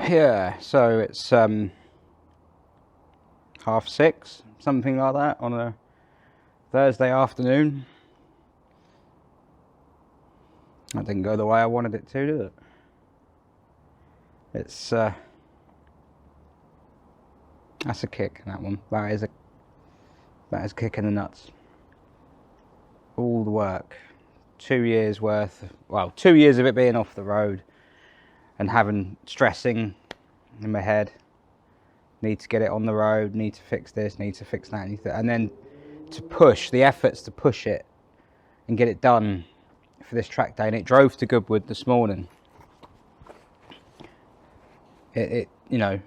Yeah, so it's 6:30, something like that, on a Thursday afternoon. That didn't go the way I wanted it to, did it? It's that's a kick, that one. That is a kick in the nuts. All the work, 2 years worth, well, 2 years of it being off the road and having stressing in my head. Need to get it on the road, need to fix this, need to fix that, and then to push, the efforts to push it and get it done for this track day. And it drove to Goodwood this morning. It you know,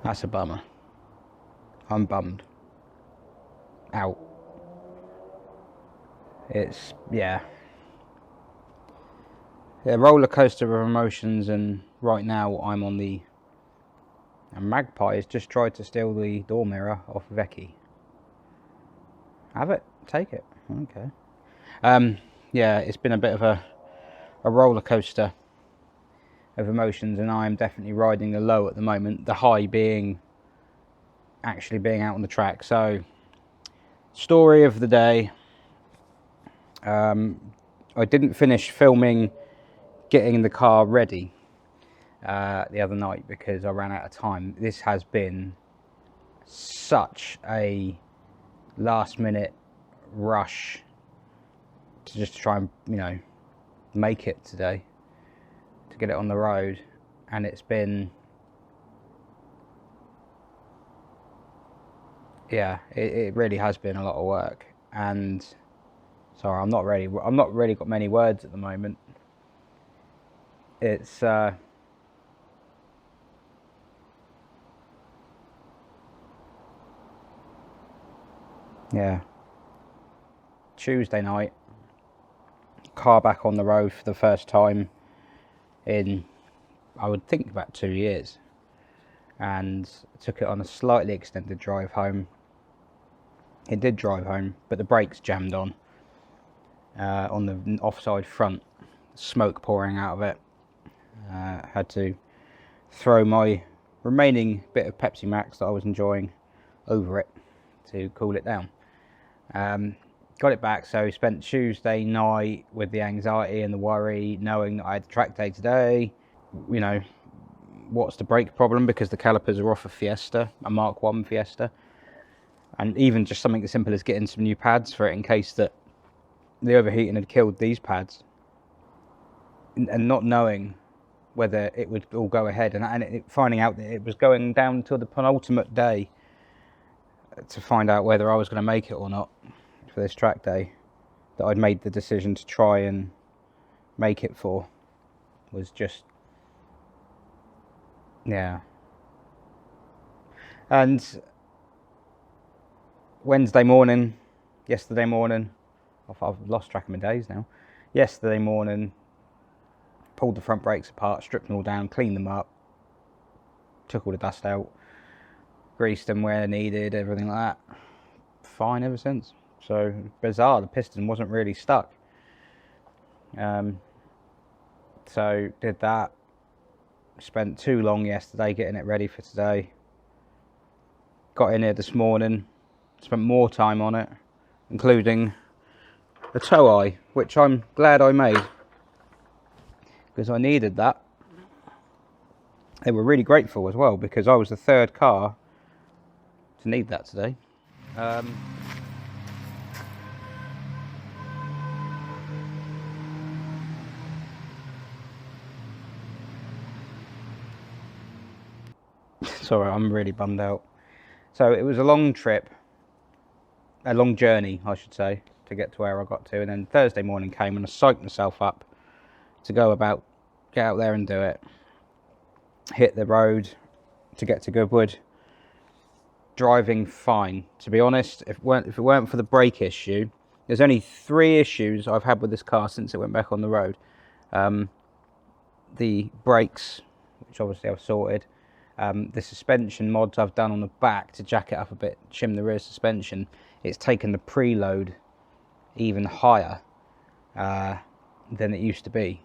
that's a bummer. I'm bummed out. It's, yeah, a roller coaster of emotions, and right now I'm on the, and Magpie has just tried to steal the door mirror off Vecchi. Have it, take it, okay. Yeah, it's been a bit of a roller coaster of emotions, and I'm definitely riding the low at the moment, the high being actually being out on the track. So, story of the day, I didn't finish filming getting the car ready the other night because I ran out of time. This has been such a last minute rush to just try and, you know, make it today, to get it on the road, and it's been, yeah, it really has been a lot of work. And sorry, I'm not really got many words at the moment. It's yeah, Tuesday night, car back on the road for the first time in, I would think, about 2 years, and took it on a slightly extended drive home. It did drive home, but the brakes jammed on the offside front, smoke pouring out of it. Had to throw my remaining bit of Pepsi Max that I was enjoying over it to cool it down. Got it back, so spent Tuesday night with the anxiety and the worry, knowing that I had the track day today. You know, what's the brake problem, because the calipers are off a Fiesta, a Mark 1 Fiesta, and even just something as simple as getting some new pads for it in case that the overheating had killed these pads, and not knowing whether it would all go ahead, and finding out that it was going down to the penultimate day to find out whether I was going to make it or not for this track day that I'd made the decision to try and make it for, was just, yeah. And yesterday morning, I've lost track of my days now. Yesterday morning, pulled the front brakes apart, stripped them all down, cleaned them up, took all the dust out, greased them where needed, everything like that. Fine ever since. So bizarre, the piston wasn't really stuck. So did that. Spent too long yesterday getting it ready for today. Got in here this morning, spent more time on it, including a tow eye, which I'm glad I made, because I needed that. They were really grateful as well, because I was the third car to need that today. Sorry, I'm really bummed out. So it was a long trip, a long journey, I should say, to get to where I got to. And then Thursday morning came and I psyched myself up to get out there and do it. Hit the road to get to Goodwood. Driving fine, to be honest. If it weren't for the brake issue, there's only 3 issues I've had with this car since it went back on the road. The brakes, which obviously I've sorted. The suspension mods I've done on the back to jack it up a bit, shim the rear suspension. It's taken the preload even higher than it used to be.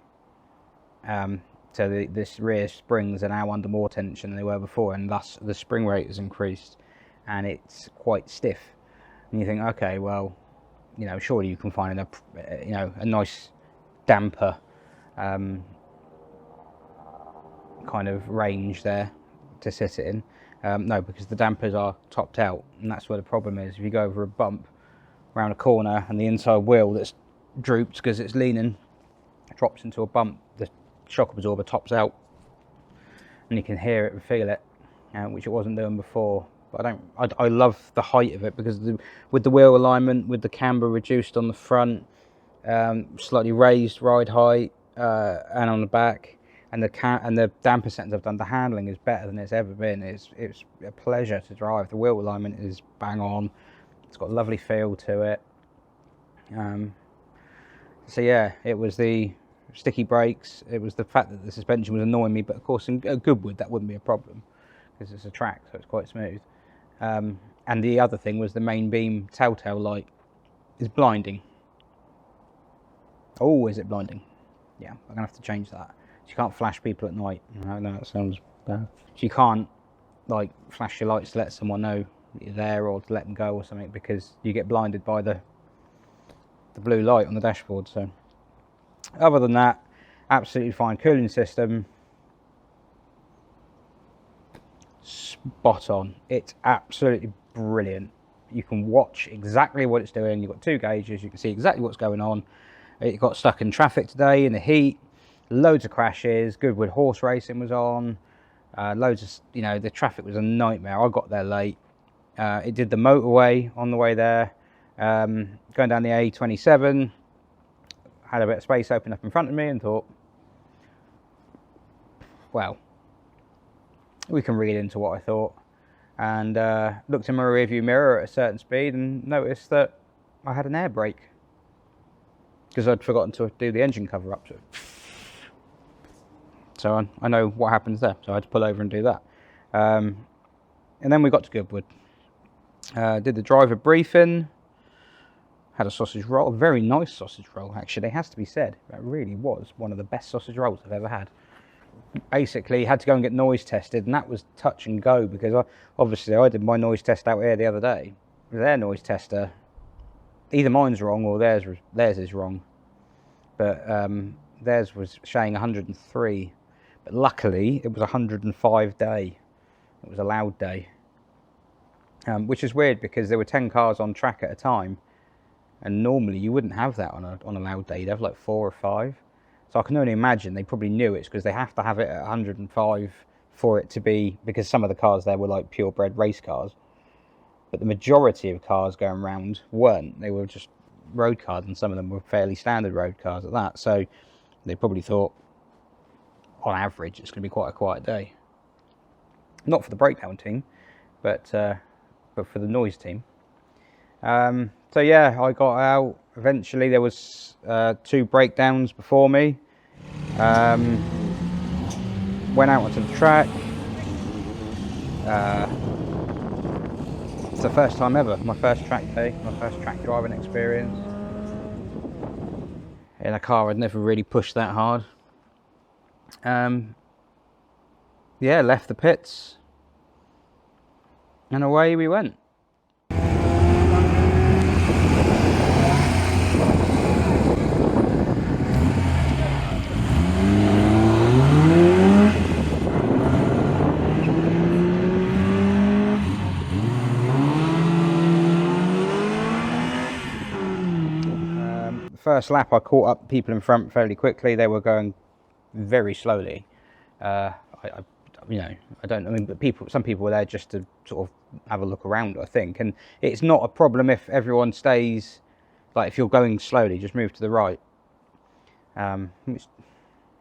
So this rear springs are now under more tension than they were before, and thus the spring rate has increased, and it's quite stiff. And you think, okay, well, you know, surely you can find a nice damper kind of range there to sit it in. No, because the dampers are topped out, and that's where the problem is. If you go over a bump around a corner and the inside wheel that's drooped because it's leaning drops into a bump, the shock absorber tops out, and you can hear it and feel it, which it wasn't doing before. But I love the height of it, because with the wheel alignment, with the camber reduced on the front, slightly raised ride height, and on the back, and the damper settings I've done, the handling is better than it's ever been. It's a pleasure to drive. The wheel alignment is bang on. It's got a lovely feel to it. So yeah, it was the sticky brakes, it was the fact that the suspension was annoying me, but of course in Goodwood that wouldn't be a problem because it's a track, so it's quite smooth. And the other thing was the main beam telltale light is blinding. Oh, is it blinding? Yeah, I'm gonna have to change that. So you can't flash people at night. I know that sounds bad. So you can't like flash your lights to let someone know that you're there, or to let them go or something, because you get blinded by the blue light on the dashboard. So other than that, absolutely fine. Cooling system, spot on. It's absolutely brilliant. You can watch exactly what it's doing. You've got 2 gauges, you can see exactly what's going on. It got stuck in traffic today in the heat, loads of crashes. Goodwood horse racing was on, loads of, you know, the traffic was a nightmare. I got there late. It did the motorway on the way there, going down the A27, had a bit of space open up in front of me and thought, well, we can read into what I thought, and looked in my rearview mirror at a certain speed and noticed that I had an air brake, because I'd forgotten to do the engine cover up to it. So I know what happens there, so I had to pull over and do that. And then we got to Goodwood, did the driver briefing, had a sausage roll, a very nice sausage roll actually, it has to be said. That really was one of the best sausage rolls I've ever had. Basically had to go and get noise tested, and that was touch and go, because obviously I did my noise test out here the other day. Their noise tester, either mine's wrong or theirs is wrong, but theirs was showing 103, but luckily it was 105 day. It was a loud day, which is weird because there were 10 cars on track at a time, and normally you wouldn't have that on a loud day. You'd have like 4 or 5. So I can only imagine they probably knew it's because they have to have it at 105 for it to be, because some of the cars there were like purebred race cars, but the majority of cars going around weren't. They were just road cars, and some of them were fairly standard road cars at that. So they probably thought, on average, it's going to be quite a quiet day. Not for the breakdown team, but for the noise team. So yeah, I got out. Eventually there was 2 breakdowns before me. Went out onto the track. It's the first time ever, my first track day, my first track driving experience. In a car I'd never really pushed that hard. Yeah, left the pits and away we went. First lap I caught up people in front fairly quickly. They were going very slowly. I mean, but some people were there just to sort of have a look around, I think. And it's not a problem if everyone stays, like if you're going slowly, just move to the right. Which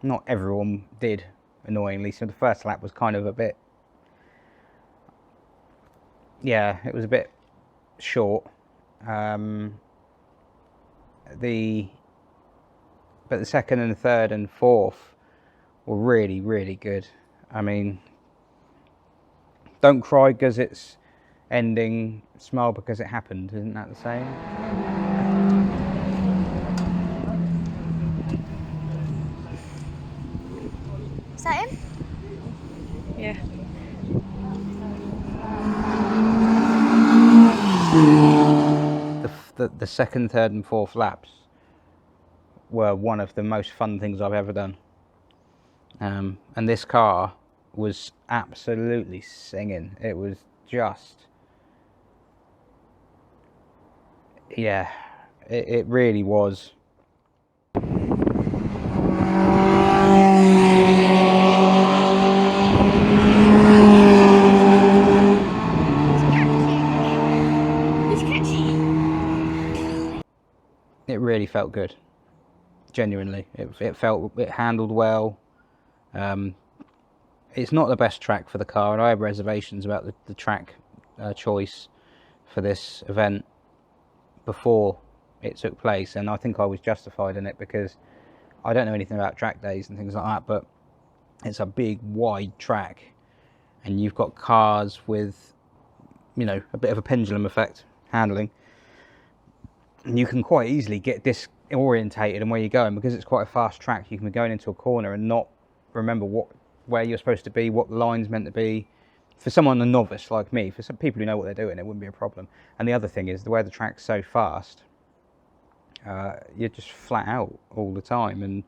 not everyone did, annoyingly. So the first lap was kind of a bit, yeah, it was a bit short. But the second and third and fourth were really, really good. I mean, don't cry because it's ending, smile because it happened. Isn't that the saying? Yeah. The second, third and fourth laps were one of the most fun things I've ever done. And this car was absolutely singing. It was just, yeah, it really was. It really felt good. Genuinely, it handled well. It's not the best track for the car, and I have reservations about the track choice for this event before it took place, and I think I was justified in it because I don't know anything about track days and things like that, but it's a big wide track and you've got cars with, you know, a bit of a pendulum effect handling, and you can quite easily get disorientated in where you're going because it's quite a fast track. You can be going into a corner and not remember where you're supposed to be, what the line's meant to be. For someone a novice like me, for some people who know what they're doing, it wouldn't be a problem. And the other thing is, the way the track's so fast, you're just flat out all the time. And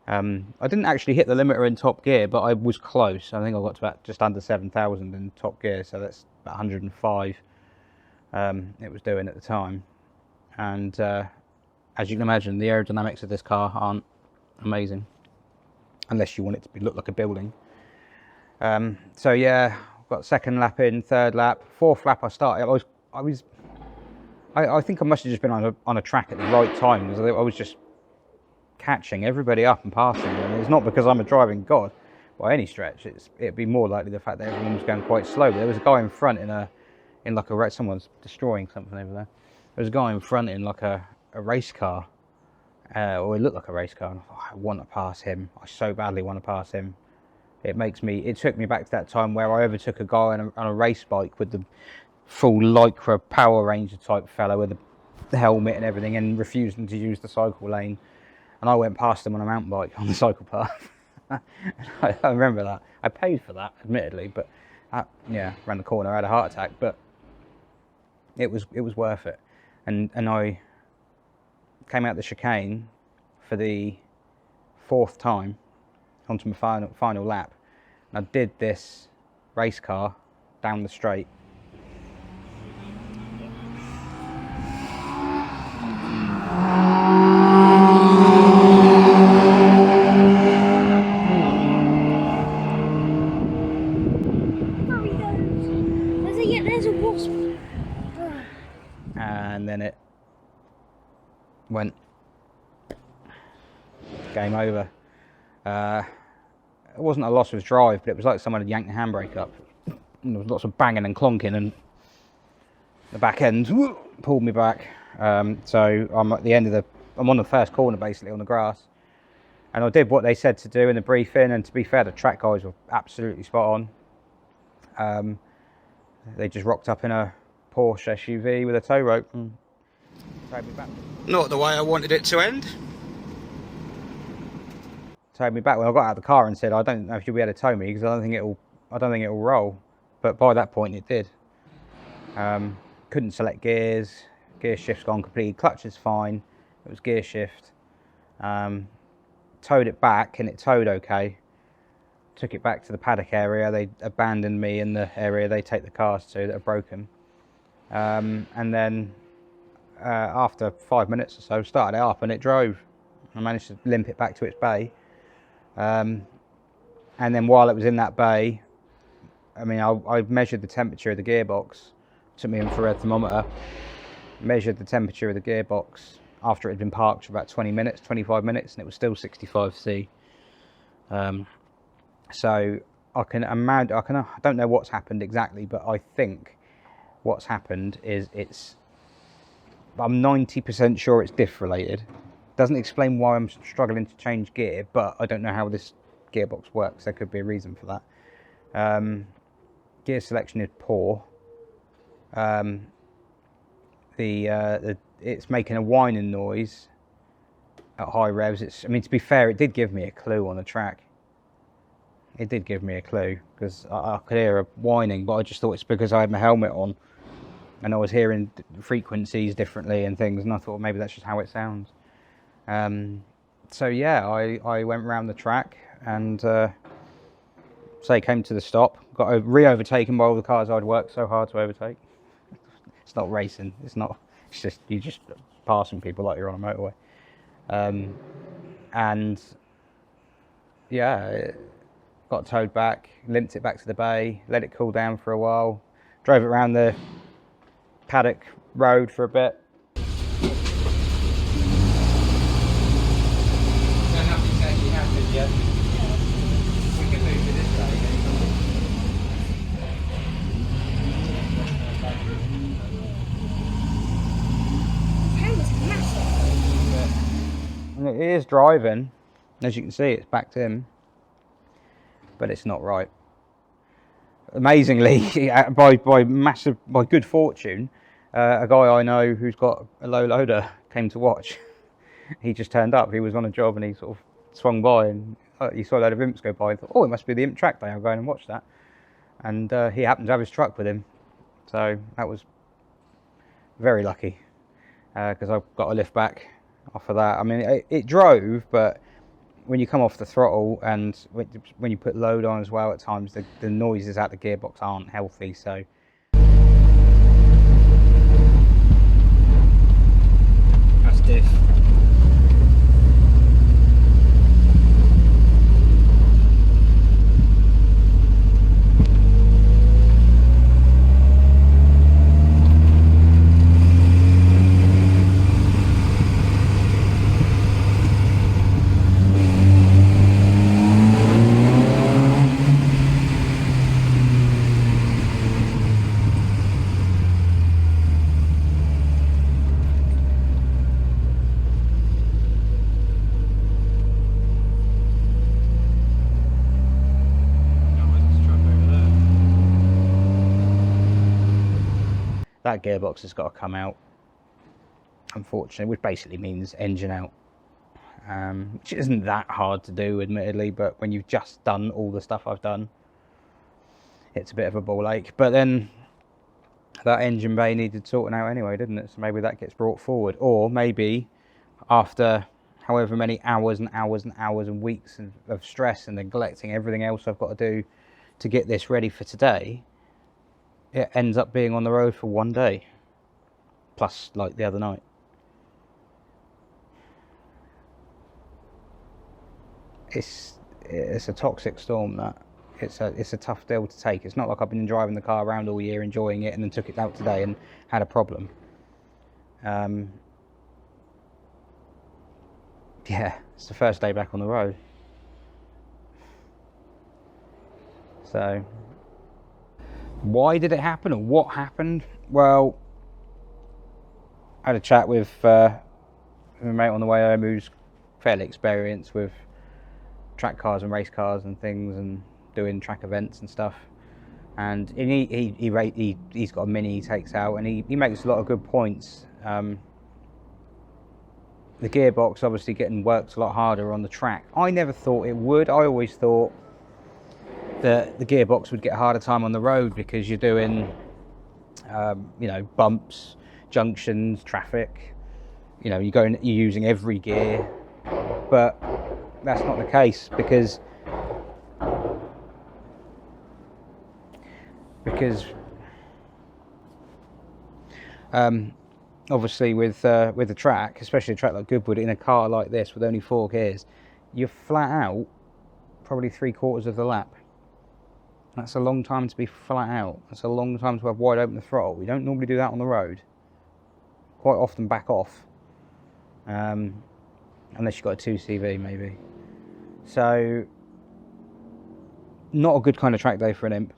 I didn't actually hit the limiter in top gear, but I was close. I think I got to about just under 7,000 in top gear, so that's about 105 it was doing at the time. And as you can imagine, the aerodynamics of this car aren't amazing, unless you want it to look like a building. So yeah, got second lap in, third lap, fourth lap I started. I think I must have just been on a track at the right time, because I was just catching everybody up and passing them. And it's not because I'm a driving god by any stretch. It'd be more likely the fact that everyone was going quite slow. But there was a guy in front in like a someone's destroying something over there. There was a guy in front in like a race car, or it looked like a race car. And I thought, I want to pass him. I so badly want to pass him. It took me back to that time where I overtook a guy on a race bike with the full Lycra Power Ranger type fella with the helmet and everything, and refusing to use the cycle lane. And I went past him on a mountain bike on the cycle path. I remember that. I paid for that, admittedly, but yeah, around the corner I had a heart attack, but it was worth it. And I came out the chicane for the fourth time onto my final lap, and I did this race car down the straight. There's a wasp. And then it went. Game over. It wasn't a loss of drive, but it was like someone had yanked the handbrake up. And there was lots of banging and clonking, and the back end pulled me back. So I'm at the end of I'm on the first corner basically on the grass, and I did what they said to do in the briefing. And to be fair, the track guys were absolutely spot on. They just rocked up in a Porsche SUV with a tow rope and towed me back. Not the way I wanted it to end. Towed me back when I got out of the car and said, "I don't know if you'll be able to tow me because I don't think it'll roll." But by that point, it did. Couldn't select gears. Gear shift's gone completely. Clutch is fine. It was gear shift. Towed it back and it towed okay. Took it back to the paddock area. They abandoned me in the area they take the cars to that are broken. And then after 5 minutes or so, started it up and it drove. I managed to limp it back to its bay. And then while it was in that bay, I mean, I measured the temperature of the gearbox. Took me an infrared thermometer. Measured the temperature of the gearbox after it had been parked for about 25 minutes, and it was still 65C. So I can imagine. I don't know what's happened exactly, but I think what's happened is I'm 90% sure it's diff related. Doesn't explain why I'm struggling to change gear, but I don't know how this gearbox works. There could be a reason for that. Gear selection is poor. It's making a whining noise at high revs. I mean, to be fair, it did give me a clue on the track. it did give me a clue, because I could hear her whining, but I just thought it's because I had my helmet on and I was hearing frequencies differently and things, and I thought maybe that's just how it sounds. So yeah, I went around the track and came to the stop, got re-overtaken by all the cars I'd worked so hard to overtake. It's not racing, it's just you're just passing people like you're on a motorway. And yeah, got towed back, limped it back to the bay, let it cool down for a while, drove it around the paddock road for a bit. Nothing's actually happened yet. We can move to this side. And it is driving, as you can see, it's backed in, but it's not right. Amazingly, by good fortune, a guy I know who's got a low loader came to watch. He just turned up. He was on a job and he sort of swung by and he saw a load of imps go by. He thought, oh, it must be the imp track day. I'll go in and watch that. And he happened to have his truck with him, so that was very lucky, because I got a lift back off of that. I mean, it drove, but when you come off the throttle and when you put load on as well, at times the noises out the gearbox aren't healthy. So that's diff. That gearbox has got to come out, unfortunately, which basically means engine out, which isn't that hard to do, admittedly, but when you've just done all the stuff I've done, it's a bit of a ball ache. But then that engine bay needed sorting out anyway, didn't it? So maybe that gets brought forward, or maybe after however many hours and hours and hours and weeks of stress and neglecting everything else I've got to do to get this ready for today, it ends up being on the road for one day, plus like the other night. It's a toxic storm, that. It's a tough deal to take. It's not like I've been driving the car around all year enjoying it and then took it out today and had a problem. Yeah, it's the first day back on the road. So why did it happen, or what happened? Well, I had a chat with a mate on the way home who's fairly experienced with track cars and race cars and things, and doing track events and stuff. And he's got a Mini he takes out, and he makes a lot of good points. The gearbox obviously getting worked a lot harder on the track. I never thought it would. I always thought that the gearbox would get a harder time on the road because you're doing, you know, bumps, junctions, traffic. You know, you're using every gear, but that's not the case because obviously with a track, especially a track like Goodwood, in a car like this with only 4 gears, you're flat out probably 3/4 of the lap. That's a long time to be flat out. That's a long time to have wide open the throttle. We don't normally do that on the road. Quite often back off, unless you've got a 2CV maybe. So not a good kind of track day for an Imp,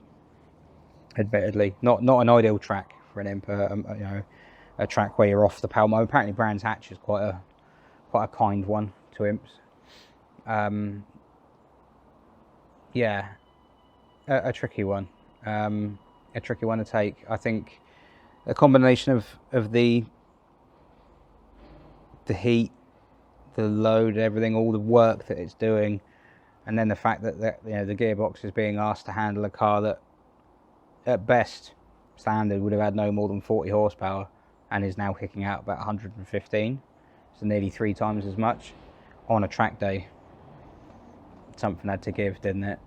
admittedly. Not an ideal track for an Imp. You know, a track where you're off the power mode. Apparently Brands Hatch is quite a kind one to Imps. Yeah, a tricky one. A tricky one to take. I think a combination of the heat, the load, everything, all the work that it's doing, And then the fact that the gearbox is being asked to handle a car that, at best, standard would have had no more than 40 horsepower, and is now kicking out about 115, so nearly 3 times as much on a track day. Something had to give, didn't it?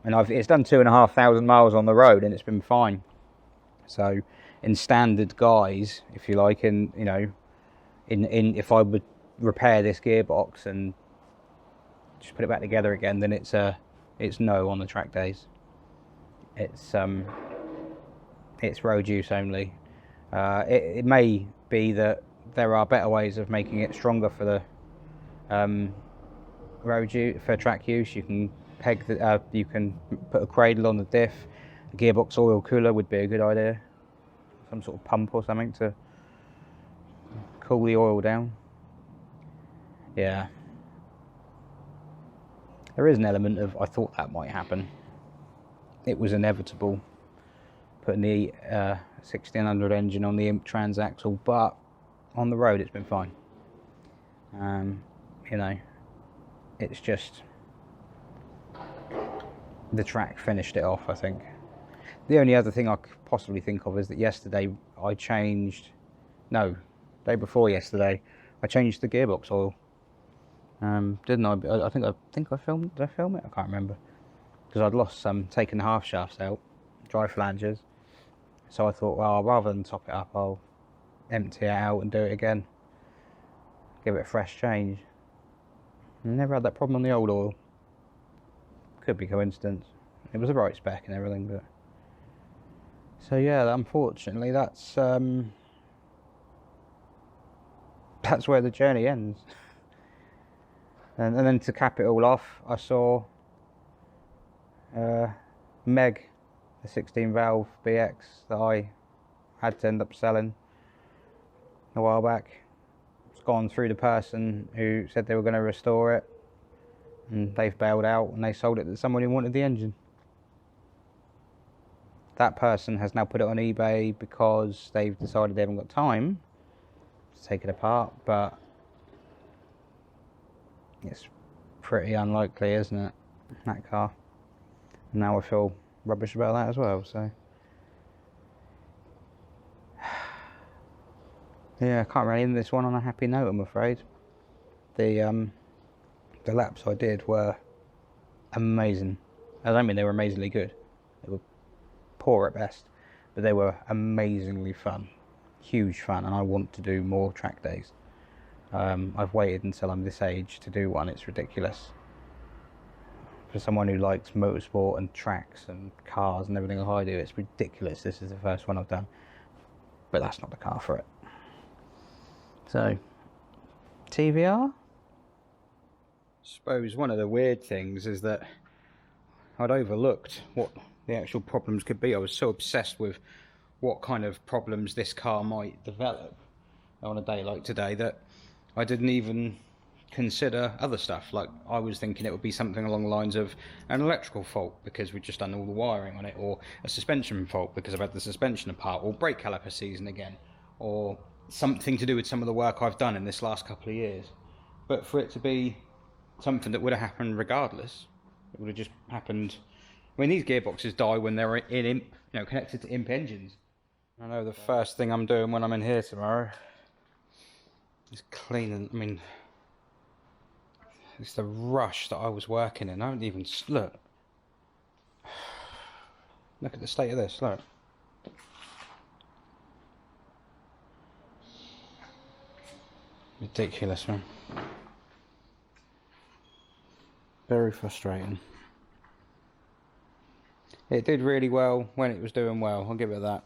And it's done 2,500 miles on the road, and it's been fine. So, in standard guise, if you like, if I would repair this gearbox and just put it back together again, then it's no on the track days. It's road use only. It may be that there are better ways of making it stronger for the for track use. You can you can put a cradle on the diff. A gearbox oil cooler would be a good idea. Some sort of pump or something to cool the oil down. Yeah. There is an element of, I thought that might happen. It was inevitable, putting the 1600 engine on the Imp transaxle, but on the road it's been fine. It's just the track finished it off, I think. The only other thing I could possibly think of is that yesterday I changed, day before yesterday, I changed the gearbox oil. Didn't I? I think I filmed. Did I film it? I can't remember, because I'd lost taken the half shafts out, dry flanges. So I thought, well, rather than top it up, I'll empty it out and do it again. Give it a fresh change. I never had that problem on the old oil. Could be coincidence. It was the right spec and everything, but so yeah, unfortunately, that's where the journey ends. And then to cap it all off, I saw Meg, the 16 valve BX that I had to end up selling a while back. It's gone through the person who said they were going to restore it, and they've bailed out and they sold it to someone who wanted the engine. That person has now put it on eBay because they've decided they haven't got time to take it apart, but it's pretty unlikely, isn't it, that car? And now I feel rubbish about that as well, so yeah, I can't really end this one on a happy note, I'm afraid. The laps I did were amazing. I don't mean they were amazingly good, they were poor at best, but they were amazingly fun, huge fun, and I want to do more track days. I've waited until I'm this age to do one. It's ridiculous. For someone who likes motorsport and tracks and cars and everything like I do, it's ridiculous. This is the first one I've done, but that's not the car for it. So, TVR? I suppose one of the weird things is that I'd overlooked what the actual problems could be. I was so obsessed with what kind of problems this car might develop on a day like today that I didn't even consider other stuff. Like, I was thinking it would be something along the lines of an electrical fault because we'd just done all the wiring on it, or a suspension fault because I've had the suspension apart, or brake caliper season again, or something to do with some of the work I've done in this last couple of years. But for it to be something that would have happened regardless, it would have just happened. I mean, these gearboxes die when they're in Imp, connected to Imp engines. I know the first thing I'm doing when I'm in here tomorrow is cleaning. I mean, it's the rush that I was working in. I don't even look. Look at the state of this. Look. Ridiculous, man. Very frustrating. It did really well when it was doing well, I'll give it that.